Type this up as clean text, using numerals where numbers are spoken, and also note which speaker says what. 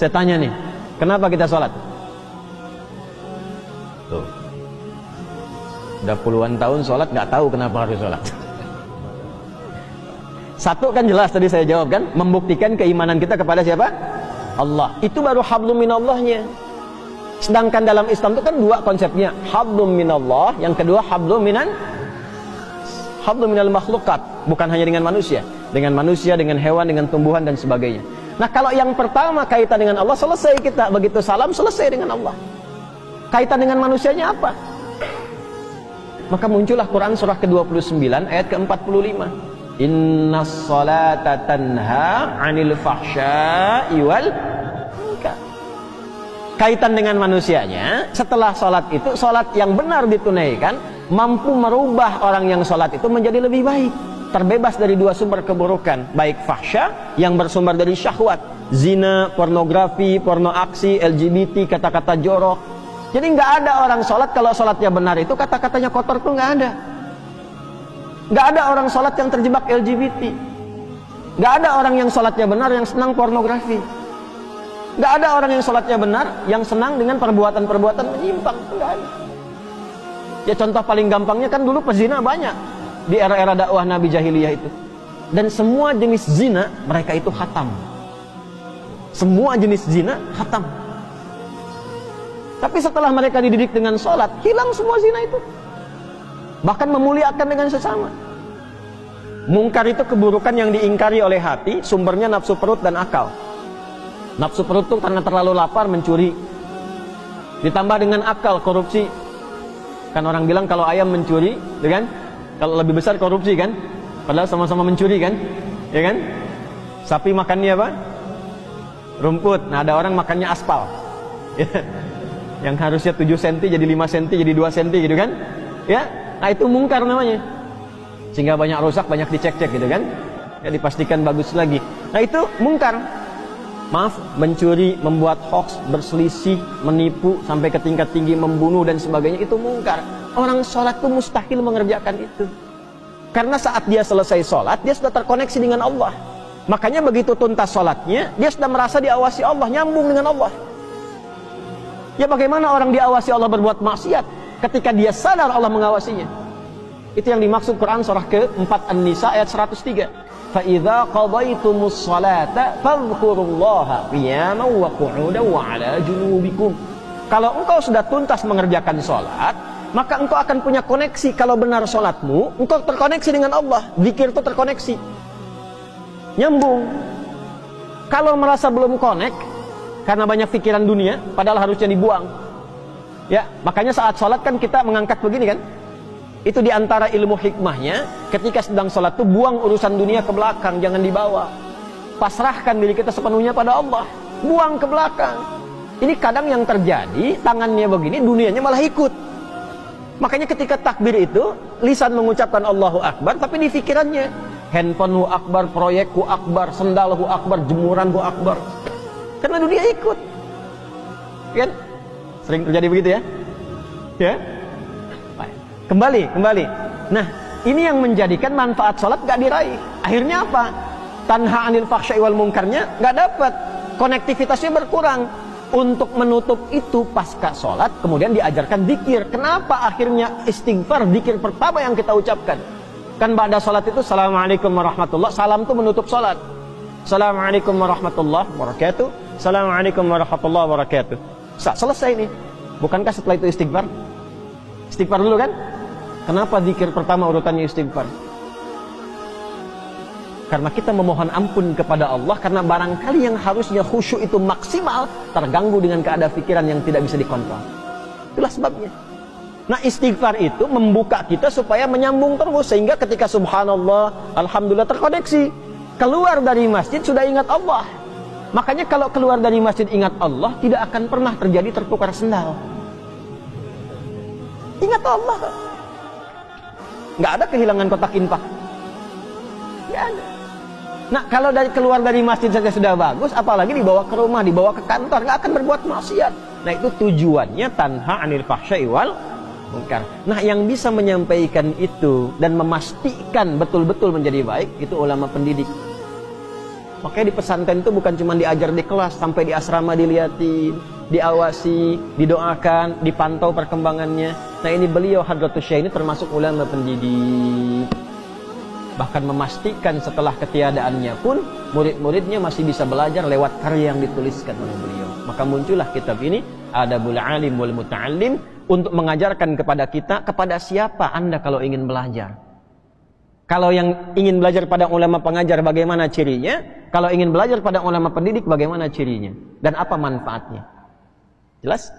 Speaker 1: Saya tanya nih, kenapa kita sholat? Tuh, udah puluhan tahun sholat, nggak tahu kenapa harus sholat. Satu kan jelas tadi saya jawab kan, membuktikan keimanan kita kepada siapa? Allah. Itu baru hablum minallahnya. Sedangkan dalam Islam itu kan dua konsepnya, hablum minallah, yang kedua hablum minal makhlukat, bukan hanya dengan manusia, dengan hewan, dengan tumbuhan dan sebagainya. Nah, kalau yang pertama kaitan dengan Allah, selesai kita, begitu salam selesai dengan Allah. Kaitan dengan manusianya apa? Maka muncullah Quran surah ke-29 ayat ke-45. Innas salata tanha 'anil fahsya'i wal munkar. Kaitan dengan manusianya, setelah sholat itu, sholat yang benar ditunaikan mampu merubah orang yang sholat itu menjadi lebih baik, terbebas dari dua sumber keburukan, baik fahsya yang bersumber dari syahwat, zina, pornografi, porno aksi, LGBT, kata-kata jorok. Jadi nggak ada orang sholat kalau sholatnya benar itu kata-katanya kotor tuh nggak ada. Nggak ada orang sholat yang terjebak LGBT. Nggak ada orang yang sholatnya benar yang senang pornografi. Nggak ada orang yang sholatnya benar yang senang dengan perbuatan-perbuatan menyimpang. Nggak ada. Ya contoh paling gampangnya kan dulu pezina banyak di era-era dakwah Nabi Jahiliyah itu. Dan semua jenis zina mereka itu khatam. Semua jenis zina khatam. Tapi setelah mereka dididik dengan sholat, hilang semua zina itu. Bahkan memuliakan dengan sesama. Mungkar itu keburukan yang diingkari oleh hati, sumbernya nafsu perut dan akal. Nafsu perut itu karena terlalu lapar mencuri. Ditambah dengan akal, korupsi. Kan orang bilang kalau ayam mencuri, ya kan? Kalau lebih besar korupsi kan? Padahal sama-sama mencuri kan? Ya kan? Sapi makannya apa? Rumput. Nah, ada orang makannya aspal. Yang harusnya 7 cm jadi 5 cm jadi 2 cm gitu kan? Ya. Nah, itu mungkar namanya. Sehingga banyak rusak, banyak dicek-cek gitu kan? Ya, dipastikan bagus lagi. Nah, itu mungkar. Maaf, mencuri, membuat hoax, berselisih, menipu sampai ke tingkat tinggi, membunuh dan sebagainya, itu mungkar. Orang sholat itu mustahil mengerjakan itu. Karena saat dia selesai sholat, dia sudah terkoneksi dengan Allah. Makanya begitu tuntas sholatnya, dia sudah merasa diawasi Allah, nyambung dengan Allah. Ya bagaimana orang diawasi Allah berbuat maksiat ketika dia sadar Allah mengawasinya? Itu yang dimaksud Quran surah ke-4 An-Nisa ayat 103. فَإِذَا قَضَيْتُمُ الصَّلَاةَ فَاذْكُرُوا اللَّهَ قِيَامًا وَقُعُودًا وَعَلَى جُنُوبِكُمْ. Kalau engkau sudah tuntas mengerjakan sholat, maka engkau akan punya koneksi. Kalau benar sholatmu, engkau terkoneksi dengan Allah. Zikir itu terkoneksi, nyambung. Kalau merasa belum connect karena banyak pikiran dunia, padahal harusnya dibuang. Ya, makanya saat sholat kan kita mengangkat begini kan? Itu diantara ilmu hikmahnya, ketika sedang sholat itu buang urusan dunia ke belakang, jangan dibawa. Pasrahkan diri kita sepenuhnya pada Allah, buang ke belakang. Ini kadang yang terjadi, tangannya begini, dunianya malah ikut. Makanya ketika takbir itu, lisan mengucapkan Allahu Akbar, tapi di pikirannya handphoneu akbar, proyekku akbar, sendalku akbar, jemuranku akbar. Karena dunia ikut. Kan? Sering terjadi begitu ya? Ya? Kembali. Nah, ini yang menjadikan manfaat sholat gak diraih. Akhirnya apa? Tanha anil fahsya'i wal munkarnya gak dapat. Konektivitasnya berkurang. Untuk menutup itu pasca sholat, kemudian diajarkan zikir. Kenapa akhirnya istighfar, zikir pertama yang kita ucapkan? Kan pada sholat itu, Assalamualaikum warahmatullah. Salam itu menutup sholat. Assalamualaikum warahmatullahi wabarakatuh. Assalamualaikum warahmatullahi wabarakatuh. Selesai nih. Bukankah setelah itu istighfar? Istighfar dulu kan? Kenapa zikir pertama urutannya istighfar? Karena kita memohon ampun kepada Allah, karena barangkali yang harusnya khusyuk itu maksimal terganggu dengan keadaan pikiran yang tidak bisa dikontrol. Itulah sebabnya. Nah, istighfar itu membuka kita supaya menyambung terus, sehingga ketika subhanallah, alhamdulillah terkoneksi. Keluar dari masjid sudah ingat Allah. Makanya kalau keluar dari masjid ingat Allah, tidak akan pernah terjadi tertukar sendal. Ingat Allah. Nggak ada kehilangan kotak infak. Nggak ada. Nah, kalau keluar dari masjid saja sudah bagus, apalagi dibawa ke rumah, dibawa ke kantor, nggak akan berbuat maksiat. Nah, itu tujuannya tanha anil fahsya'i wal munkar. Nah, yang bisa menyampaikan itu dan memastikan betul-betul menjadi baik, itu ulama pendidik. Makanya di pesantren itu bukan cuma diajar di kelas, sampai di asrama dilihatin, diawasi, didoakan, dipantau perkembangannya. Nah ini beliau Hadratus Syekh ini termasuk ulama pendidik. Bahkan memastikan setelah ketiadaannya pun murid-muridnya masih bisa belajar lewat karya yang dituliskan oleh beliau. Maka muncullah kitab ini, Adabul Alim wal Muta'allim, untuk mengajarkan kepada kita, kepada siapa Anda kalau ingin belajar. Kalau yang ingin belajar pada ulama pengajar, bagaimana cirinya? Kalau ingin belajar pada ulama pendidik, bagaimana cirinya? Dan apa manfaatnya? Jelas?